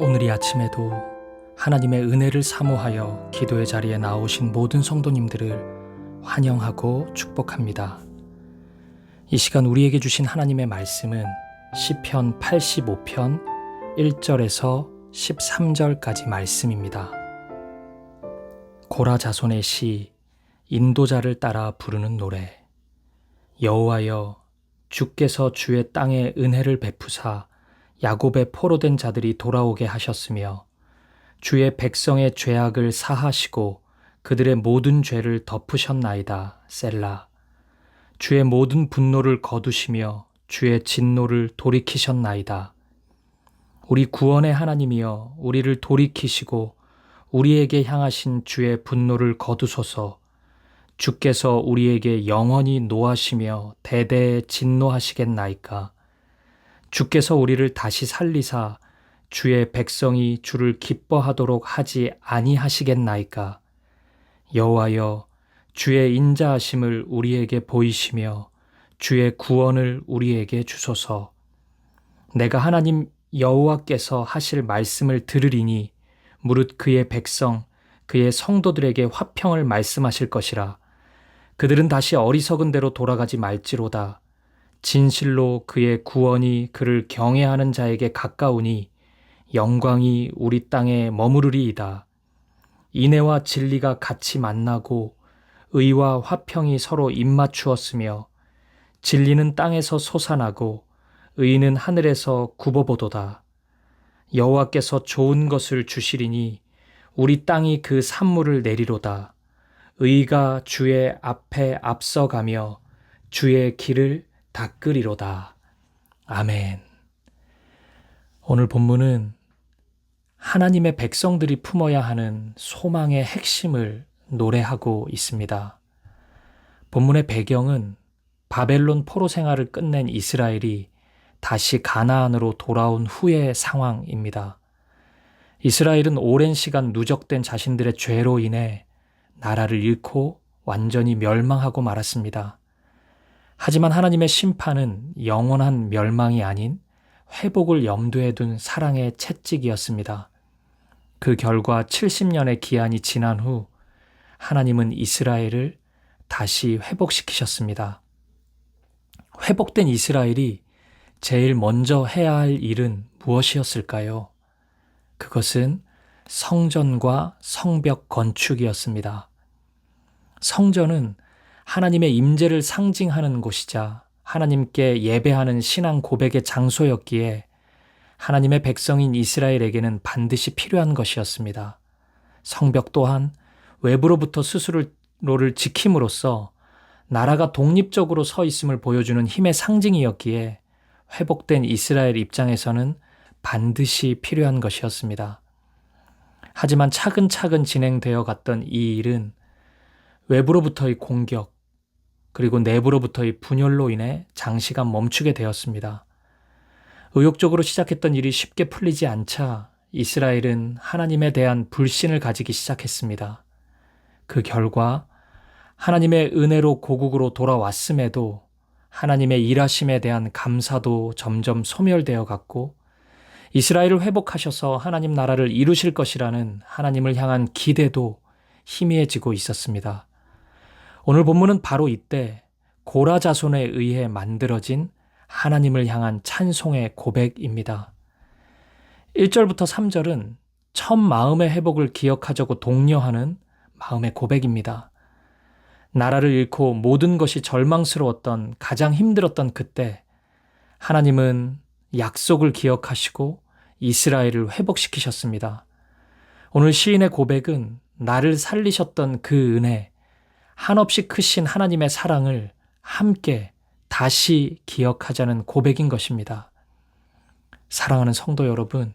오늘 이 아침에도 하나님의 은혜를 사모하여 기도의 자리에 나오신 모든 성도님들을 환영하고 축복합니다. 이 시간 우리에게 주신 하나님의 말씀은 시편 85편 1절에서 13절까지 말씀입니다. 고라 자손의 시, 인도자를 따라 부르는 노래. 여호와여, 주께서 주의 땅에 은혜를 베푸사 야곱의 포로된 자들이 돌아오게 하셨으며 주의 백성의 죄악을 사하시고 그들의 모든 죄를 덮으셨나이다. 셀라. 주의 모든 분노를 거두시며 주의 진노를 돌이키셨나이다. 우리 구원의 하나님이여, 우리를 돌이키시고 우리에게 향하신 주의 분노를 거두소서. 주께서 우리에게 영원히 노하시며 대대에 진노하시겠나이까. 주께서 우리를 다시 살리사 주의 백성이 주를 기뻐하도록 하지 아니하시겠나이까. 여호와여, 주의 인자하심을 우리에게 보이시며 주의 구원을 우리에게 주소서. 내가 하나님 여호와께서 하실 말씀을 들으리니 무릇 그의 백성, 그의 성도들에게 화평을 말씀하실 것이라. 그들은 다시 어리석은 대로 돌아가지 말지로다. 진실로 그의 구원이 그를 경외하는 자에게 가까우니 영광이 우리 땅에 머무르리이다. 인애와 진리가 같이 만나고 의와 화평이 서로 입맞추었으며 진리는 땅에서 솟아나고 의는 하늘에서 굽어보도다. 여호와께서 좋은 것을 주시리니 우리 땅이 그 산물을 내리로다. 의가 주의 앞에 앞서가며 주의 길을 닦으리로다. 아멘. 오늘 본문은 하나님의 백성들이 품어야 하는 소망의 핵심을 노래하고 있습니다. 본문의 배경은 바벨론 포로 생활을 끝낸 이스라엘이 다시 가나안으로 돌아온 후의 상황입니다. 이스라엘은 오랜 시간 누적된 자신들의 죄로 인해 나라를 잃고 완전히 멸망하고 말았습니다. 하지만 하나님의 심판은 영원한 멸망이 아닌 회복을 염두에 둔 사랑의 채찍이었습니다. 그 결과 70년의 기한이 지난 후 하나님은 이스라엘을 다시 회복시키셨습니다. 회복된 이스라엘이 제일 먼저 해야 할 일은 무엇이었을까요? 그것은 성전과 성벽 건축이었습니다. 성전은 하나님의 임재를 상징하는 곳이자 하나님께 예배하는 신앙 고백의 장소였기에 하나님의 백성인 이스라엘에게는 반드시 필요한 것이었습니다. 성벽 또한 외부로부터 스스로를 지킴으로써 나라가 독립적으로 서 있음을 보여주는 힘의 상징이었기에 회복된 이스라엘 입장에서는 반드시 필요한 것이었습니다. 하지만 차근차근 진행되어 갔던 이 일은 외부로부터의 공격, 그리고 내부로부터의 분열로 인해 장시간 멈추게 되었습니다. 의욕적으로 시작했던 일이 쉽게 풀리지 않자 이스라엘은 하나님에 대한 불신을 가지기 시작했습니다. 그 결과 하나님의 은혜로 고국으로 돌아왔음에도 하나님의 일하심에 대한 감사도 점점 소멸되어 갔고 이스라엘을 회복하셔서 하나님 나라를 이루실 것이라는 하나님을 향한 기대도 희미해지고 있었습니다. 오늘 본문은 바로 이때 고라 자손에 의해 만들어진 하나님을 향한 찬송의 고백입니다. 1절부터 3절은 첫 마음의 회복을 기억하자고 독려하는 마음의 고백입니다. 나라를 잃고 모든 것이 절망스러웠던 가장 힘들었던 그때 하나님은 약속을 기억하시고 이스라엘을 회복시키셨습니다. 오늘 시인의 고백은 나를 살리셨던 그 은혜, 한없이 크신 하나님의 사랑을 함께 다시 기억하자는 고백인 것입니다. 사랑하는 성도 여러분,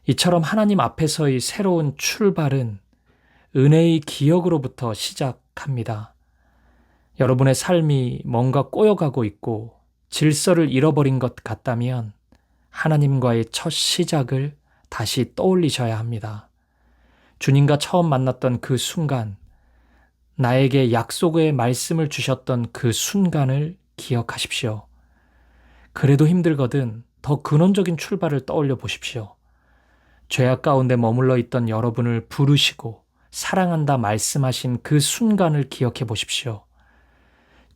이처럼 하나님 앞에서의 새로운 출발은 은혜의 기억으로부터 시작합니다. 여러분의 삶이 뭔가 꼬여가고 있고 질서를 잃어버린 것 같다면 하나님과의 첫 시작을 다시 떠올리셔야 합니다. 주님과 처음 만났던 그 순간, 나에게 약속의 말씀을 주셨던 그 순간을 기억하십시오. 그래도 힘들거든 더 근원적인 출발을 떠올려 보십시오. 죄악 가운데 머물러 있던 여러분을 부르시고 사랑한다 말씀하신 그 순간을 기억해 보십시오.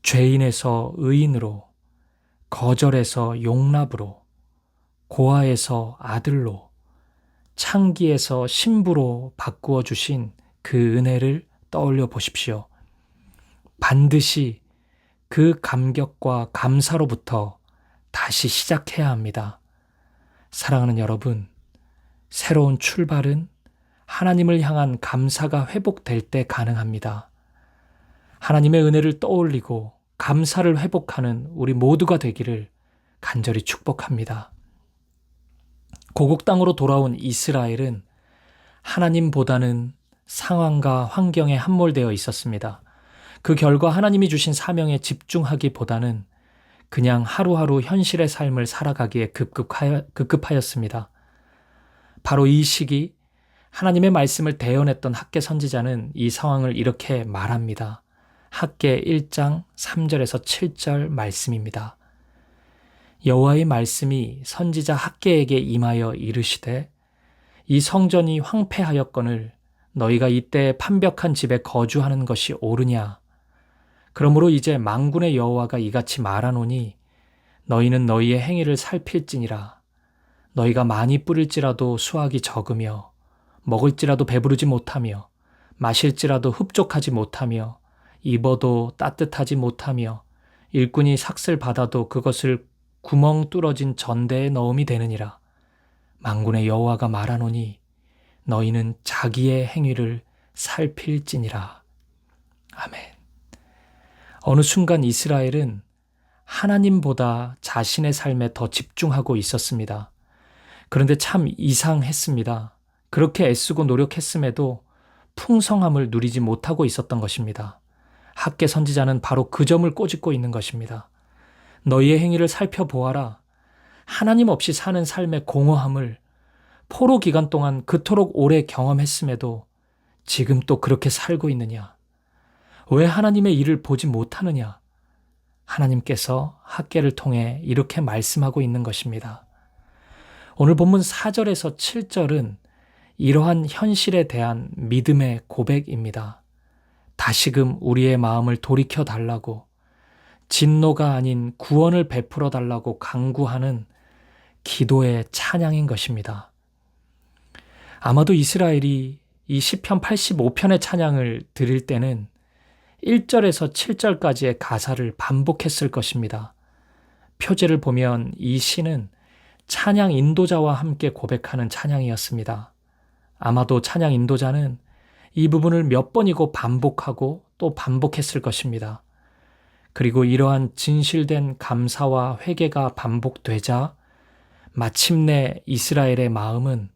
죄인에서 의인으로, 거절에서 용납으로, 고아에서 아들로, 창기에서 신부로 바꾸어 주신 그 은혜를 떠올려 보십시오. 반드시 그 감격과 감사로부터 다시 시작해야 합니다. 사랑하는 여러분, 새로운 출발은 하나님을 향한 감사가 회복될 때 가능합니다. 하나님의 은혜를 떠올리고 감사를 회복하는 우리 모두가 되기를 간절히 축복합니다. 고국 땅으로 돌아온 이스라엘은 하나님보다는 상황과 환경에 함몰되어 있었습니다. 그 결과 하나님이 주신 사명에 집중하기보다는 그냥 하루하루 현실의 삶을 살아가기에 급급하였습니다. 바로 이 시기 하나님의 말씀을 대언했던 학개 선지자는 이 상황을 이렇게 말합니다. 학개 1장 3절에서 7절 말씀입니다. 여호와의 말씀이 선지자 학개에게 임하여 이르시되 이 성전이 황폐하였거늘 너희가 이때 판벽한 집에 거주하는 것이 옳으냐. 그러므로 이제 만군의 여호와가 이같이 말하노니 너희는 너희의 행위를 살필지니라. 너희가 많이 뿌릴지라도 수확이 적으며 먹을지라도 배부르지 못하며 마실지라도 흡족하지 못하며 입어도 따뜻하지 못하며 일꾼이 삭슬 받아도 그것을 구멍 뚫어진 전대에 넣음이 되느니라. 만군의 여호와가 말하노니 너희는 자기의 행위를 살필지니라. 아멘. 어느 순간 이스라엘은 하나님보다 자신의 삶에 더 집중하고 있었습니다. 그런데 참 이상했습니다. 그렇게 애쓰고 노력했음에도 풍성함을 누리지 못하고 있었던 것입니다. 학개 선지자는 바로 그 점을 꼬집고 있는 것입니다. 너희의 행위를 살펴보아라. 하나님 없이 사는 삶의 공허함을 포로 기간 동안 그토록 오래 경험했음에도 지금 또 그렇게 살고 있느냐? 왜 하나님의 일을 보지 못하느냐? 하나님께서 학개를 통해 이렇게 말씀하고 있는 것입니다. 오늘 본문 4절에서 7절은 이러한 현실에 대한 믿음의 고백입니다. 다시금 우리의 마음을 돌이켜 달라고, 진노가 아닌 구원을 베풀어 달라고 간구하는 기도의 찬양인 것입니다. 아마도 이스라엘이 이 시편 85편의 찬양을 드릴 때는 1절에서 7절까지의 가사를 반복했을 것입니다. 표제를 보면 이 시는 찬양 인도자와 함께 고백하는 찬양이었습니다. 아마도 찬양 인도자는 이 부분을 몇 번이고 반복하고 또 반복했을 것입니다. 그리고 이러한 진실된 감사와 회개가 반복되자 마침내 이스라엘의 마음은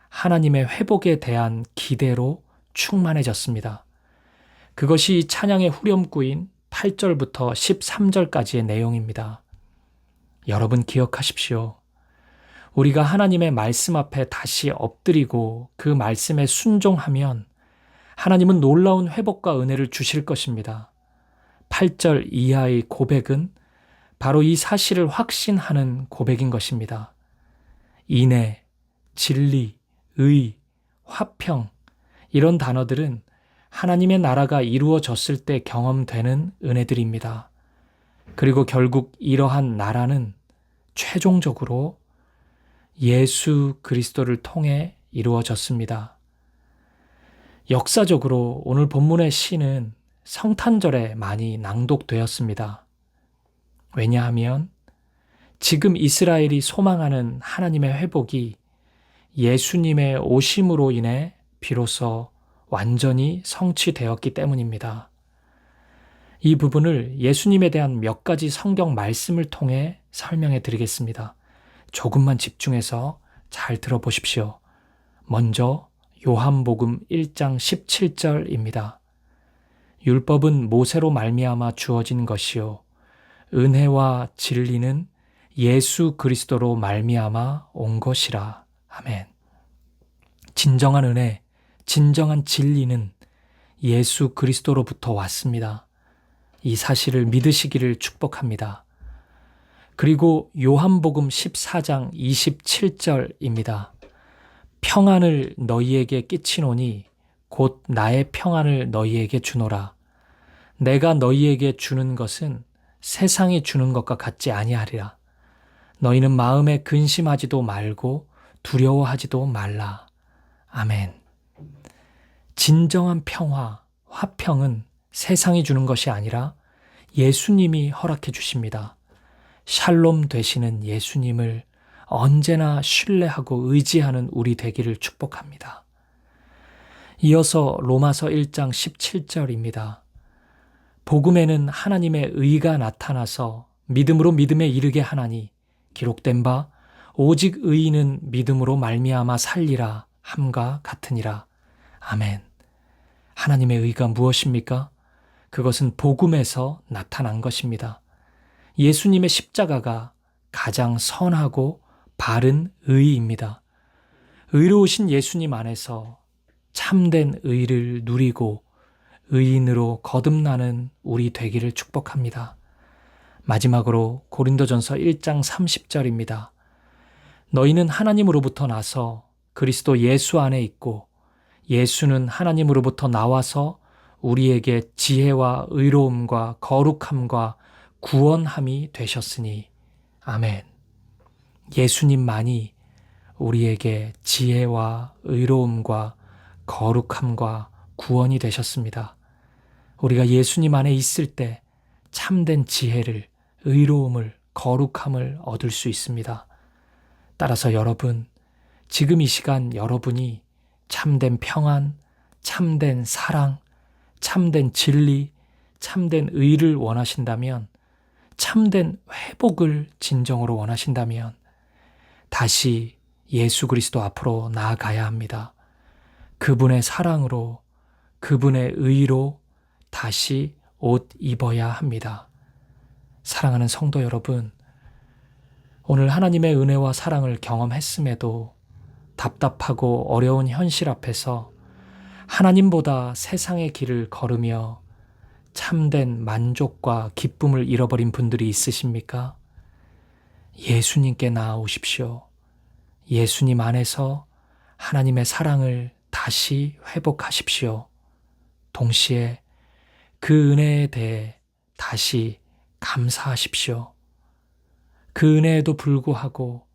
하나님의 회복에 대한 기대로 충만해졌습니다. 그것이 이 찬양의 후렴구인 8절부터 13절까지의 내용입니다. 여러분 기억하십시오. 우리가 하나님의 말씀 앞에 다시 엎드리고 그 말씀에 순종하면 하나님은 놀라운 회복과 은혜를 주실 것입니다. 8절 이하의 고백은 바로 이 사실을 확신하는 고백인 것입니다. 인애, 진리, 의, 화평 이런 단어들은 하나님의 나라가 이루어졌을 때 경험되는 은혜들입니다. 그리고 결국 이러한 나라는 최종적으로 예수 그리스도를 통해 이루어졌습니다. 역사적으로 오늘 본문의 시는 성탄절에 많이 낭독되었습니다. 왜냐하면 지금 이스라엘이 소망하는 하나님의 회복이 예수님의 오심으로 인해 비로소 완전히 성취되었기 때문입니다. 이 부분을 예수님에 대한 몇 가지 성경 말씀을 통해 설명해 드리겠습니다. 조금만 집중해서 잘 들어보십시오. 먼저 요한복음 1장 17절입니다. 율법은 모세로 말미암아 주어진 것이요 은혜와 진리는 예수 그리스도로 말미암아 온 것이라. 아멘. 진정한 은혜, 진정한 진리는 예수 그리스도로부터 왔습니다. 이 사실을 믿으시기를 축복합니다. 그리고 요한복음 14장 27절입니다. 평안을 너희에게 끼치노니 곧 나의 평안을 너희에게 주노라. 내가 너희에게 주는 것은 세상이 주는 것과 같지 아니하리라. 너희는 마음에 근심하지도 말고 두려워하지도 말라. 아멘. 진정한 평화, 화평은 세상이 주는 것이 아니라 예수님이 허락해 주십니다. 샬롬 되시는 예수님을 언제나 신뢰하고 의지하는 우리 되기를 축복합니다. 이어서 로마서 1장 17절입니다. 복음에는 하나님의 의가 나타나서 믿음으로 믿음에 이르게 하나니 기록된 바 오직 의인은 믿음으로 말미암아 살리라 함과 같으니라. 아멘. 하나님의 의가 무엇입니까? 그것은 복음에서 나타난 것입니다. 예수님의 십자가가 가장 선하고 바른 의입니다. 의로우신 예수님 안에서 참된 의를 누리고 의인으로 거듭나는 우리 되기를 축복합니다. 마지막으로 고린도전서 1장 30절입니다. 너희는 하나님으로부터 나서 그리스도 예수 안에 있고 예수는 하나님으로부터 나와서 우리에게 지혜와 의로움과 거룩함과 구원함이 되셨으니. 아멘. 예수님만이 우리에게 지혜와 의로움과 거룩함과 구원이 되셨습니다. 우리가 예수님 안에 있을 때 참된 지혜를, 의로움을, 거룩함을 얻을 수 있습니다. 따라서 여러분, 지금 이 시간 여러분이 참된 평안, 참된 사랑, 참된 진리, 참된 의를 원하신다면, 참된 회복을 진정으로 원하신다면 다시 예수 그리스도 앞으로 나아가야 합니다. 그분의 사랑으로, 그분의 의로 다시 옷 입어야 합니다. 사랑하는 성도 여러분, 오늘 하나님의 은혜와 사랑을 경험했음에도 답답하고 어려운 현실 앞에서 하나님보다 세상의 길을 걸으며 참된 만족과 기쁨을 잃어버린 분들이 있으십니까? 예수님께 나아오십시오. 예수님 안에서 하나님의 사랑을 다시 회복하십시오. 동시에 그 은혜에 대해 다시 감사하십시오. 그 은혜에도 불구하고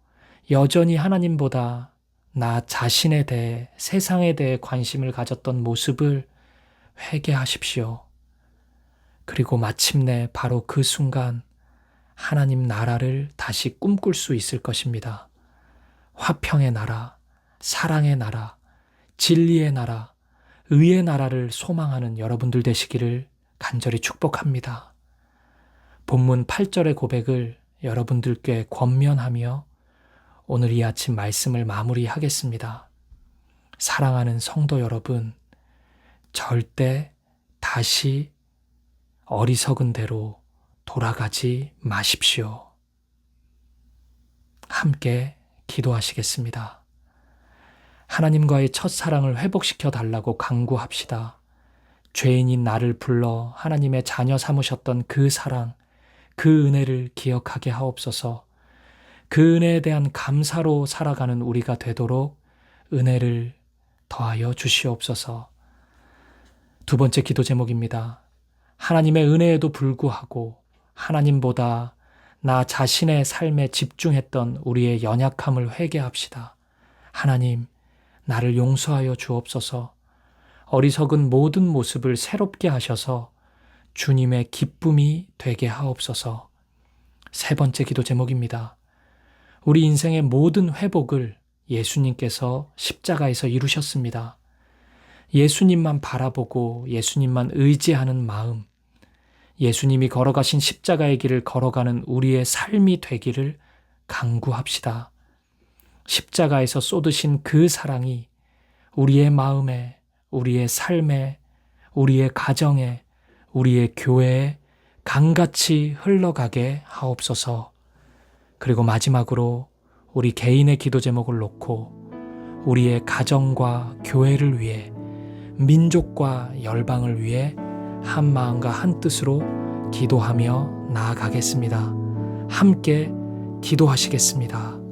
여전히 하나님보다 나 자신에 대해, 세상에 대해 관심을 가졌던 모습을 회개하십시오. 그리고 마침내 바로 그 순간 하나님 나라를 다시 꿈꿀 수 있을 것입니다. 화평의 나라, 사랑의 나라, 진리의 나라, 의의 나라를 소망하는 여러분들 되시기를 간절히 축복합니다. 본문 8절의 고백을 여러분들께 권면하며 오늘 이 아침 말씀을 마무리하겠습니다. 사랑하는 성도 여러분, 절대 다시 어리석은 대로 돌아가지 마십시오. 함께 기도하시겠습니다. 하나님과의 첫사랑을 회복시켜 달라고 간구합시다. 죄인인 나를 불러 하나님의 자녀 삼으셨던 그 사랑, 그 은혜를 기억하게 하옵소서. 그 은혜에 대한 감사로 살아가는 우리가 되도록 은혜를 더하여 주시옵소서. 두 번째 기도 제목입니다. 하나님의 은혜에도 불구하고 하나님보다 나 자신의 삶에 집중했던 우리의 연약함을 회개합시다. 하나님, 나를 용서하여 주옵소서. 어리석은 모든 모습을 새롭게 하셔서 주님의 기쁨이 되게 하옵소서. 세 번째 기도 제목입니다. 우리 인생의 모든 회복을 예수님께서 십자가에서 이루셨습니다. 예수님만 바라보고 예수님만 의지하는 마음, 예수님이 걸어가신 십자가의 길을 걸어가는 우리의 삶이 되기를 간구합시다. 십자가에서 쏟으신 그 사랑이 우리의 마음에, 우리의 삶에, 우리의 가정에, 우리의 교회에 강같이 흘러가게 하옵소서. 그리고 마지막으로 우리 개인의 기도 제목을 놓고 우리의 가정과 교회를 위해, 민족과 열방을 위해 한 마음과 한 뜻으로 기도하며 나아가겠습니다. 함께 기도하시겠습니다.